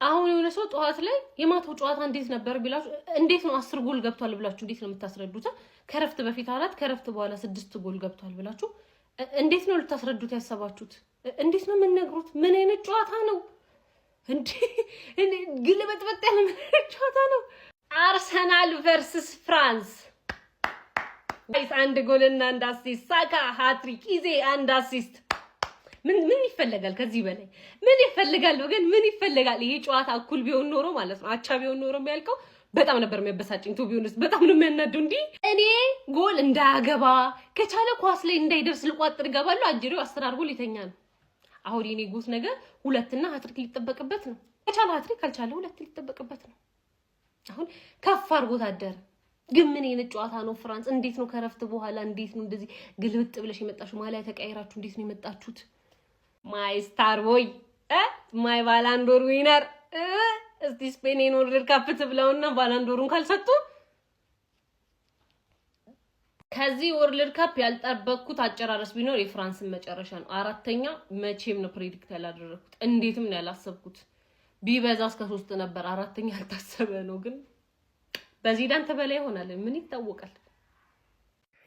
አሁን የሆነ ሰው ጠዋት ላይ የማታው ጨዋታ እንዴት ነበር ቢላችሁ እንዴት ነው 10 ጎል ገብቷል ብላችሁ እንዴት ነው የምታስረዱት? ከረፍት በፊት 4 ከረፍት በኋላ 6 ጎል ገብቷል ብላችሁ እንዴት ነው ልታስረዱት ያሰባችሁት? እንዴት ነው የምንነግሩት? ምን አይነት ጨዋታ ነው እንዴ? ግልበጥበጥ ያለ ምን አይነት ጨዋታ ነው? አርሰናል ቨርሰስ ፍራንስ ጋይስ 1 ጎልና 1 አሲስት ሳካ ሃትሪክ ኢዜ 1 አሲስት ምን ይፈልጋል ከዚህ በላይ ምን ይፈልጋል? ወገን ምን ይፈልጋል? ይሄ ጨዋታ እኩል ቢሆን ኖሮ ማለት ነው አቻ ቢሆን ኖሮ የሚያልቀው በጣም ነበር የሚያበሳጭኝ። ቱ ቢሆንስ በጣም ነው የሚያናደው። እንዴ እኔ ጎል እንዳያገባ ከቻለ ኳስ ላይ እንዳይደርስ ልቋጥር ገባለሁ። አጅሬው 10 አድርጎ ሊተኛ ነው። አሁን የኔ ጉት ነገር 2 እና ሃትሪክ ሊጠበቅበት ነው። ከቻለ ሃትሪክ ካልቻለ 2 ሊጠበቅበት ነው። አሁን ከፍ አድርጎ ታደረ። ግን ምን አይነት ጨዋታ ነው? ፍራንስ እንዴት ነው ከረፍት በኋላ እንዴት ነው እንደዚህ ግልብጥ ብለሽ የመጣችሁ? ማሊያ ተቀያይራችሁ እንዴት ነው የመጣችሁት? ማይ ስታር ቦይ ማይ ባላንዶር ዊነር እስቲ ስፔንን ወርልድ ካፕ ትብለውና ባላንዶሩን ካልሰጡ ከዚህ ወርልድ ካፕ ያልጠበቅኩት አጨራረስ ቢኖር የፍራንስን መጨረሻ ነው። 4ኛ መቼም ነው ፕሬዲክት ያላደረኩት። እንዴትም ነው ያላሰብኩት። ቢበዛ እስከ 3 ነበር። 4ኛ ያልታሰበ ነው። ግን በዚዳን ተበላይ ይሆናል። ምን ይታወቃል?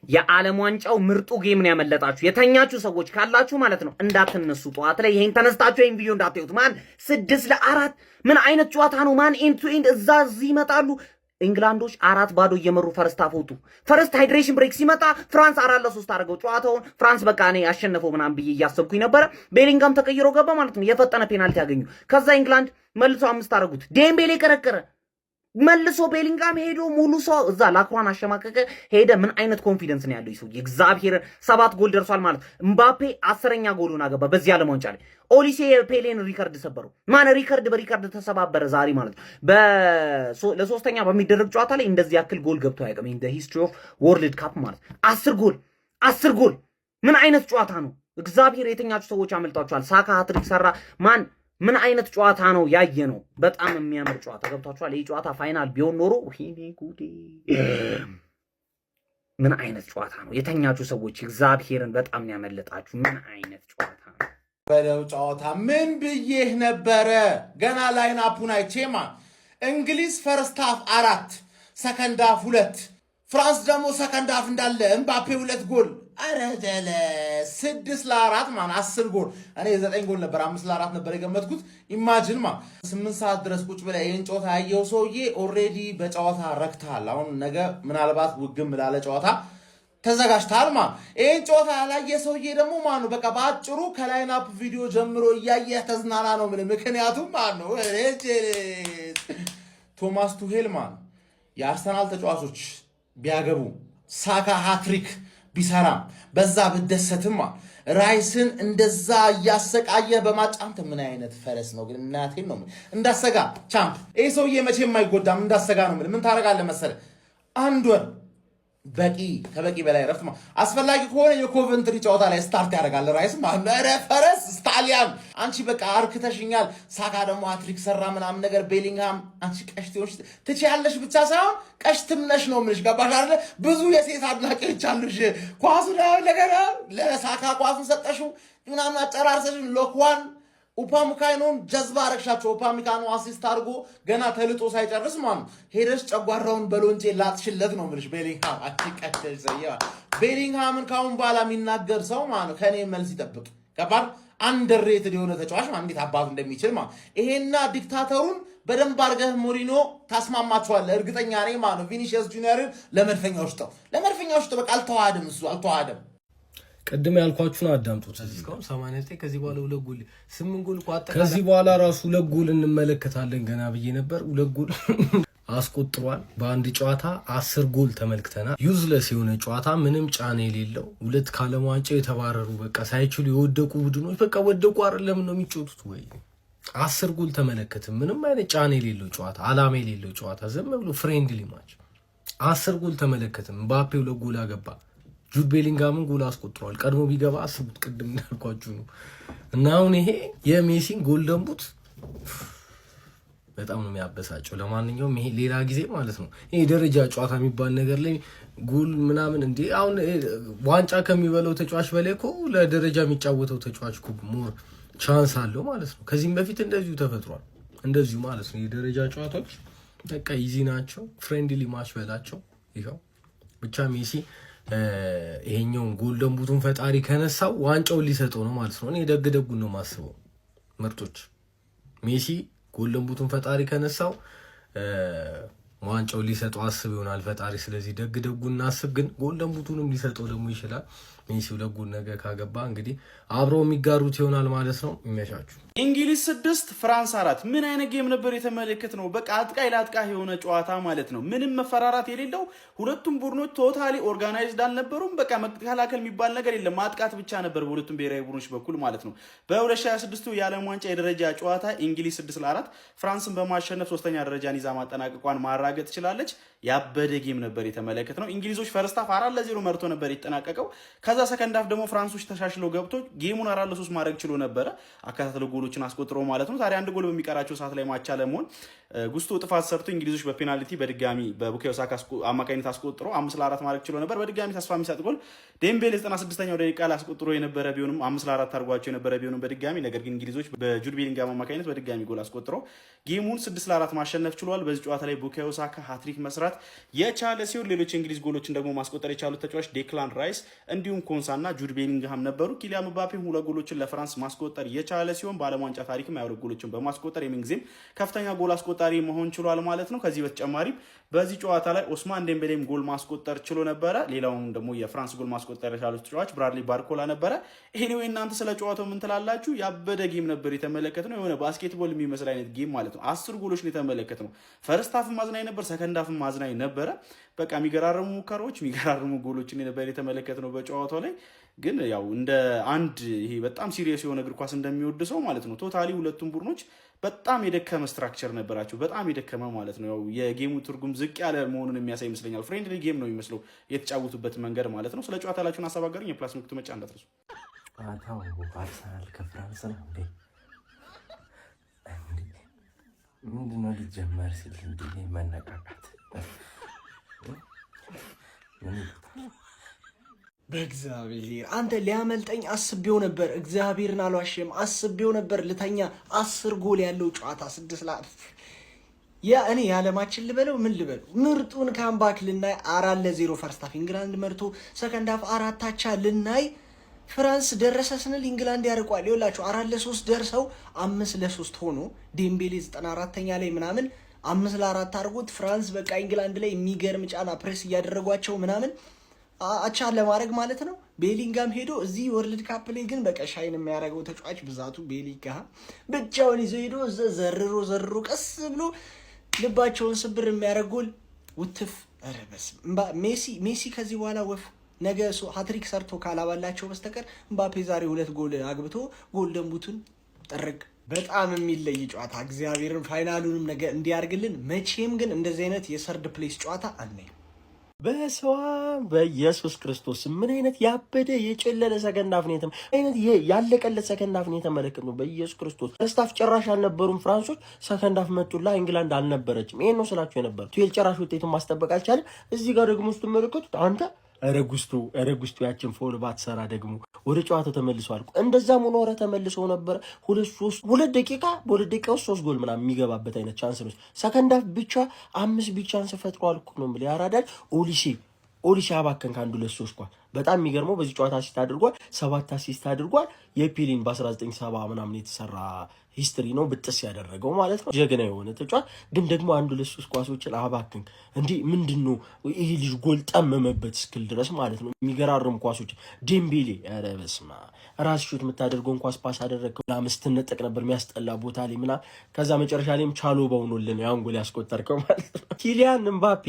የዓለም ዋንጫው ምርጡ ጌም ነው ያመለጣችሁ የተኛችሁ ሰዎች ካላችሁ ማለት ነው እንዳትነሱ። ጠዋት ላይ ይሄን ተነስታችሁ ይሄን ቪዲዮ እንዳትዩት። ማን 6-4 ምን አይነት ጨዋታ ነው? ማን ኤንድ ቱ ኤንድ እዚህ ይመጣሉ። እንግላንዶች 4-0 እየመሩ ፈርስት አፎቱ ፈርስት ሃይድሬሽን ብሬክ ሲመጣ ፍራንስ 4-3 አድርገው ጨዋታውን ፍራንስ በቃ እኔ ያሸነፈው ምናምን ብዬ እያሰብኩኝ ነበር። ቤሊንጋም ተቀይሮ ገባ ማለት ነው። የፈጠነ ፔናልቲ ያገኙ። ከዛ እንግላንድ መልሶ 5 አደረጉት። ዴምቤሌ ቀረቀረ መልሶ ቤሊንጋም ሄዶ ሙሉ ሰው እዛ ላክሯን አሸማቀቀ ሄደ። ምን አይነት ኮንፊደንስ ነው ያለው ይሰው? እግዚአብሔር 7 ጎል ደርሷል ማለት ምባፔ 10ኛ ጎሉን አገባ በዚህ ዓለም ዋንጫ ላይ። ኦሊሴ ፔሌን ሪከርድ ሰበረው። ማን ሪከርድ በሪከርድ ተሰባበረ ዛሬ ማለት ነው። ለሶስተኛ በሚደረግ ጨዋታ ላይ እንደዚህ ያክል ጎል ገብቶ አያውቅም ኢን ዘ ሂስትሪ ኦፍ ወርልድ ካፕ ማለት 10 ጎል ምን አይነት ጨዋታ ነው? እግዚአብሔር የተኛችሁ ሰዎች አመልጣችኋል። ሳካ ሃትሪክ ሰራ። ማን ምን አይነት ጨዋታ ነው ያየ ነው? በጣም የሚያምር ጨዋታ ገብቷችኋል። ይሄ ጨዋታ ፋይናል ቢሆን ኖሮ ወይኔ ጉዴ! ምን አይነት ጨዋታ ነው? የተኛችሁ ሰዎች እግዚአብሔርን በጣም ያመለጣችሁ። ምን አይነት ጨዋታ ነው? በለው ጨዋታ ምን ብዬህ ነበረ? ገና ላይን አፑን አይቼማ እንግሊዝ ፈርስት ሃፍ 4 ሰከንድ ሃፍ 2 ፍራንስ ደግሞ ሰከንድ ሃፍ እንዳለ ኤምባፔ 2 ጎል አረደለ 6-4 ማን 10 ጎል። እኔ 9 ጎል ነበር 5-4 ነበር የገመትኩት። ኢማጂን 8 ሰዓት ድረስ ቁጭ ብለህ ይሄን ጨዋታ ያየው ሰውዬ ኦሬዲ በጨዋታ ረክታል። አሁን ነገ ምናልባት ውግም ላለ ጨዋታ ተዘጋጅታል። ይሄን ጨዋታ ያላየ ሰውዬ ደግሞ ነው በቃ ባጭሩ ከላይን አፕ ቪዲዮ ጀምሮ እያየህ ተዝናና ነው ምን። ምክንያቱም ነው ቶማስ ቱሄል የአርሰናል ተጫዋቾች ቢያገቡ ሳካ ሃትሪክ ቢሰራም በዛ ብደሰትማ ራይስን እንደዛ እያሰቃየ በማጫንተ ምን አይነት ፈረስ ነው ግን? እናቴን ነው እንዳሰጋ ቻምፕ ይሄ ሰውዬ መቼም አይጎዳም። እንዳሰጋ ነው ምን ታረጋለህ መሰለህ? 1 ወር በቂ ከበቂ በላይ ረፍት አስፈላጊ ከሆነ የኮቨንትሪ ጨዋታ ላይ ስታርት ያደርጋል ራይስ ኧረ ፈረስ ስታሊያን አንቺ በቃ አርክተሽኛል። ሳካ ደግሞ ሃትሪክ ሰራ ምናምን ነገር ቤሊንግሃም አንቺ ቀሽቴዎች ትችያለሽ ብቻ ሳይሆን ቀሽትም ነሽ ነው የምልሽ። ገባሽ አይደለ? ብዙ የሴት አድናቂዎች አሉሽ። ኳሱ ነገር ለሳካ ኳሱን ሰጠሽው ምናምን አጨራርሰሽ ሎክዋን ኡፓሚካኖን ጀዝባ አረግሻቸው። ኡፓሚካኖ አሲስት አድርጎ ገና ተልጦ ሳይጨርስ ሄደሽ ጨጓራውን በሎንጬ ላጥሽለት ነው የምልሽ። ቤሊንግሃም አትቀደሽ ዘያ ቤሊንግሃምን ካሁን በኋላ የሚናገር ሰው ከኔ መልስ ይጠብቅ። ገባር አንደርሬትድ የሆነ ተጫዋች እንዴት አባቱ እንደሚችል ይሄና ዲክታተሩን በደንብ አድርገህ ሞሪኖ ታስማማቸዋለህ። እርግጠኛ ነኝ ቪኒሺየስ ጁኒየርን ለመድፈኛ ውስጥ በቃ አልተዋሃደም። እሱ አልተዋሃደም። ቀድም ያልኳችሁን አዳምጡት። እስካሁን 89 ከዚህ በኋላ 2 ጎል 8 ጎል ቋጣ ከዚህ በኋላ ራሱ 2 ጎል እንመለከታለን ገና ብዬ ነበር። 2 ጎል አስቆጥሯል። በአንድ ጨዋታ 10 ጎል ተመልክተናል። ዩዝለስ የሆነ ጨዋታ፣ ምንም ጫና የሌለው 2 ከዓለም ዋንጫው የተባረሩ በቃ ሳይችሉ የወደቁ ቡድኖች በቃ ወደቁ አይደለም ነው የሚጮቱት። ወይ 10 ጎል ተመለከትን። ምንም አይነት ጫና የሌለው ጨዋታ፣ አላማ የሌለው ጨዋታ፣ ዝም ብሎ ፍሬንድሊ ማች 10 ጎል ተመለከትን። ምባፔ 2 ጎል አገባ። ጁድ ቤሊንጋምን ጎል አስቆጥሯል። ቀድሞ ቢገባ አስቡት። ቅድም እንዳልኳችሁ ነው። እና አሁን ይሄ የሜሲን ጎልደን ቡት በጣም ነው የሚያበሳጨው። ለማንኛውም ይሄ ሌላ ጊዜ ማለት ነው ይሄ ደረጃ ጨዋታ የሚባል ነገር ላይ ጎል ምናምን እንዴ አሁን ዋንጫ ከሚበለው ተጫዋች በላይ እኮ ለደረጃ የሚጫወተው ተጫዋች እኮ ሞር ቻንስ አለው ማለት ነው። ከዚህም በፊት እንደዚሁ ተፈጥሯል። እንደዚሁ ማለት ነው። የደረጃ ጨዋታዎች በቃ ኢዚ ናቸው። ፍሬንድሊ ማች በላቸው። ይኸው ብቻ ሜሲ ይሄኛውን ጎልደን ቡቱን ፈጣሪ ከነሳው ዋንጫውን ሊሰጠው ነው ማለት ነው። እኔ ደጉን ነው ማስበው ምርጦች። ሜሲ ጎልደን ቡቱን ፈጣሪ ከነሳው ዋንጫውን ሊሰጠው አስብ ይሆናል ፈጣሪ። ስለዚህ ደጉን እናስብ። ግን ጎልደን ቡቱንም ሊሰጠው ደግሞ ይችላል። ሜሲ ለጉን ነገ ካገባ እንግዲህ አብረው የሚጋሩት ይሆናል ማለት ነው። የሚያሻችሁ እንግሊዝ 6 ፍራንስ 4 ምን አይነት ጌም ነበር የተመለከት ነው። በቃ አጥቃይ ለአጥቃይ የሆነ ጨዋታ ማለት ነው። ምንም መፈራራት የሌለው ሁለቱም ቡድኖች ቶታሊ ኦርጋናይዝድ አልነበሩም። በቃ መከላከል የሚባል ነገር የለም፣ ማጥቃት ብቻ ነበር በሁለቱም ብሔራዊ ቡድኖች በኩል ማለት ነው። በ2026 የዓለም ዋንጫ የደረጃ ጨዋታ እንግሊዝ 6-4 ፍራንስን በማሸነፍ 3ኛ ደረጃን ይዛ ማጠናቀቋን ማራገጥ ትችላለች። ያበደ ጌም ነበር የተመለከት ነው። እንግሊዞች ፈርስት ሃፍ 4-0 መርቶ ነበር የተጠናቀቀው። ከዛ ሰከንድ ሃፍ ደግሞ ፍራንሶች ተሻሽለው ገብቶ ጌሙን 4-3 ማድረግ ችሎ ነበረ። አካታተለው ጎሎችን አስቆጥሮ ማለት ነው። ታዲያ አንድ ጎል በሚቀራቸው ሰዓት ላይ ማቻ ለመሆን ጉስቶ ጥፋት ሰርቶ እንግሊዞች በፔናልቲ በድጋሚ በቡካዮ ሳካ አማካኝነት አስቆጥሮ 5-4 ማድረግ ችሎ ነበር። በድጋሚ ተስፋ የሚሰጥ ጎል ዴምቤሌ 96ኛው ደቂቃ ላይ አስቆጥሮ የነበረ ቢሆንም 5-4 አድርጓቸው የነበረ ቢሆንም በድጋሚ ነገር ግን እንግሊዞች በጁድ ቤሊንጋም አማካኝነት በድጋሚ ጎል አስቆጥሮ ጌሙን 6-4 ማሸነፍ ችሏል። በዚህ ጨዋታ ላይ ቡካዮ ሳካ ሃትሪክ መስራት የቻለ ሲሆን ሌሎች እንግሊዝ ጎሎችን ደግሞ ማስቆጠር የቻሉት ተጫዋች ዴክላን ራይስ እንዲሁም ኮንሳና ጁድ ቤሊንግሃም ነበሩ። ኪሊያን ምባፔም 2 ጎሎችን ለፍራንስ ማስቆጠር የቻለ ሲሆን በዓለም ዋንጫ ታሪክም 22 ጎሎችን በማስቆጠር የምንጊዜም ከፍተኛ ጎል አስቆጣሪ መሆን ችሏል ማለት ነው። ከዚህ በተጨማሪም በዚህ ጨዋታ ላይ ኦስማን ዴምቤሌም ጎል ማስቆጠር ችሎ ነበረ። ሌላውም ደግሞ የፍራንስ ጎል ማስቆጠር የቻሉት ተጫዋች ብራድሊ ባርኮላ ነበረ። ኤኒዌይ እናንተ ስለ ጨዋታው ምን ትላላችሁ? ያበደ ጌም ነበር የተመለከትነው። የሆነ ባስኬትቦል የሚመስል አይነት ጌም ማለት ነው። 10 ጎሎች ነው የተመለከትነው። ፈርስት ሃፍም ማዝናኝ ነበር፣ ሰከንድ ሃፍም ማዝናኝ ነበረ። በቃ የሚገራርሙ ሙከራዎች፣ የሚገራርሙ ጎሎችን ነበር የተመለከትነው በጨዋታው ላይ። ግን ያው እንደ አንድ ይሄ በጣም ሲሪየስ የሆነ እግር ኳስ እንደሚወድ ሰው ማለት ነው ቶታሊ ሁለቱም ቡድኖች በጣም የደከመ ስትራክቸር ነበራቸው። በጣም የደከመ ማለት ነው። ያው የጌሙ ትርጉም ዝቅ ያለ መሆኑን የሚያሳይ ይመስለኛል። ፍሬንድሊ ጌም ነው የሚመስለው የተጫወቱበት መንገድ ማለት ነው። ስለ ጨዋታ ያላችሁን ሀሳብ አጋሩኝ። የፕላስ ምልክቱ መጫ እንዳትረሱ። ጨዋታው አርሰናል ከፍራንስ ነው እንዴ? ምንድነው ሊጀመር ሲል እንዴ መነቃቃት በእግዚአብሔር አንተ ሊያመልጠኝ አስቤው ነበር። እግዚአብሔርን አልዋሽም፣ አስቤው ነበር ልተኛ። 10 ጎል ያለው ጨዋታ 6-4 እኔ ያለማችን ልበለው ምን ልበለው፣ ምርጡን ካምባክ ልናይ 4-0 ፈርስት ሃፍ ኢንግላንድ መርቶ ሰከንድ ሃፍ 4 አቻ ልናይ ፍራንስ ደረሰ ስንል ኢንግላንድ ያርቋል። ይኸውላችሁ 4-3 ደርሰው 5-3 ሆኖ ዴምቤሌ 94ኛ ላይ ምናምን 5-4 አድርጎት ፍራንስ በቃ ኢንግላንድ ላይ የሚገርም ጫና ፕሬስ እያደረጓቸው ምናምን አቻ ለማድረግ ማለት ነው። ቤሊንጋም ሄዶ እዚህ ወርልድ ካፕ ላይ ግን በቃ ሻይን የሚያደርገው ተጫዋች ብዛቱ ቤሊንጋም ብቻውን ይዞ ሄዶ ዘርሮ ቀስ ብሎ ልባቸውን ስብር የሚያደርግ ጎል ውትፍ። ኧረ በስመ አብ ሜሲ ከዚህ በኋላ ወፍ ነገ ሃትሪክ ሰርቶ ካላባላቸው በስተቀር ምባፔ ዛሬ 2 ጎል አግብቶ ጎልደን ቡቱን ጠረግ። በጣም የሚለይ ጨዋታ እግዚአብሔርን ፋይናሉንም ነገ እንዲያርግልን። መቼም ግን እንደዚህ አይነት የሰርድ ፕሌስ ጨዋታ አናይም። በሰዋም በኢየሱስ ክርስቶስ ምን አይነት ያበደ የጨለለ ሰከንድ ሃፍ ነው አይነት ያለቀለት ሰከንድ ሃፍ ነው የተመለከትነው። በኢየሱስ ክርስቶስ ፈርስት ሃፍ ጭራሽ አልነበሩም ፍራንሶች። ሰከንድ ሃፍ መጡላ ኢንግላንድ አልነበረችም። ይሄን ነው ስላችሁ የነበረው። ቱዌል ጭራሽ ውጤቱን ማስጠበቅ አልቻለም። እዚህ ጋር ደግሞ ስትመለከቱት አንተ ረጉስቱ ያችን ፎል ባትሰራ ደግሞ ወደ ጨዋታው ተመልሷል። እንደዛም ሆኖ ተመልሶ ነበር። 2 ደቂቃ በ2 ደቂቃ ውስጥ 3 ጎል ምናምን የሚገባበት አይነት ቻንስ ነው። ሰከንድ ሃፍ ብቻ 5 ቢግ ቻንስ ፈጥሯል እኮ ነው ማለት ያራዳል። ኦሊሴ አባከን ከአንዱ ለሶስት ኳ በጣም የሚገርመው በዚህ ጨዋታ አሲስት አድርጓል። 7 አሲስት አድርጓል። የፒሊን በ1970 ምናምን የተሰራ ሂስትሪ ነው ብጥስ ያደረገው ማለት ነው። ጀግና የሆነ ተጫዋች ግን ደግሞ አንዱ ለሶስት ኳሶችን አባክን እንዴ ምንድነው ይሄ ልጅ ጎል ጠመመበት እስክል ድረስ ማለት ነው። የሚገራርም ኳሶች ዴምቤሌ ኧረ በስመ አብ ራስ ሹት የምታደርገውን ኳስ ፓስ አደረገው ለአምስትነጠቅ ነበር የሚያስጠላ ቦታ ላይ ምናምን። ከዛ መጨረሻ ላይም ቻሎ በውኖልን ያን ጎል ያስቆጠርከው ማለት ነው። ኪሊያን ምባፔ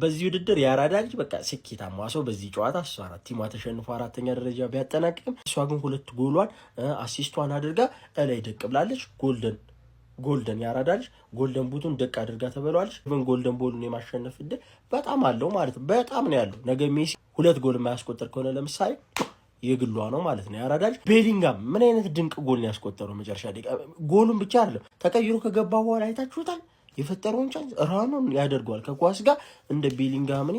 በዚህ ውድድር ያራዳ ልጅ በቃ ስኬታማ ሰው። በዚህ ጨዋታ እሷ 4 ቲማ ተሸንፎ 4ኛ ደረጃ ቢያጠናቅቅም እሷ ግን 2 ጎሏን አሲስቷን አድርጋ እላይ ደቅ ብላለች። ጎልደን ያራዳ ልጅ ጎልደን ቡቱን ደቅ አድርጋ ተበሏለች። ግን ጎልደን ቦሉን የማሸነፍ እድል በጣም አለው ማለት ነው። በጣም ነው ያለው። ነገ ሜሲ 2 ጎል የማያስቆጠር ከሆነ ለምሳሌ የግሏ ነው ማለት ነው። ያራዳ ልጅ ቤሊንጋም ምን አይነት ድንቅ ጎል ነው ያስቆጠረው መጨረሻ ደቂቃ። ጎሉን ብቻ አይደለም ተቀይሮ ከገባ በኋላ አይታችሁታል። የፈጠረውን ቻንስ ራኑን ያደርገዋል ከኳስ ጋር እንደ ቤሊንጋም እኔ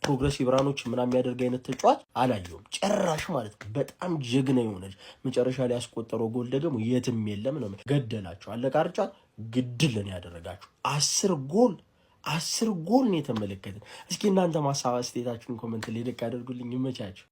ፕሮግሬሲቭ ራኖች ምናምን የሚያደርግ አይነት ተጫዋች አላየሁም ጭራሽ ማለት ነው። በጣም ጀግና የሆነች መጨረሻ ላይ ያስቆጠረው ጎል ደግሞ የትም የለም ነው። ገደላቸው አለቃርጫ ግድልን ያደረጋችሁ 10 ጎል ነው የተመለከትን። እስኪ እናንተ ማሳብ አስተያየታችሁን ኮመንት ላይ ደቅ አድርጉልኝ። ይመቻችሁ።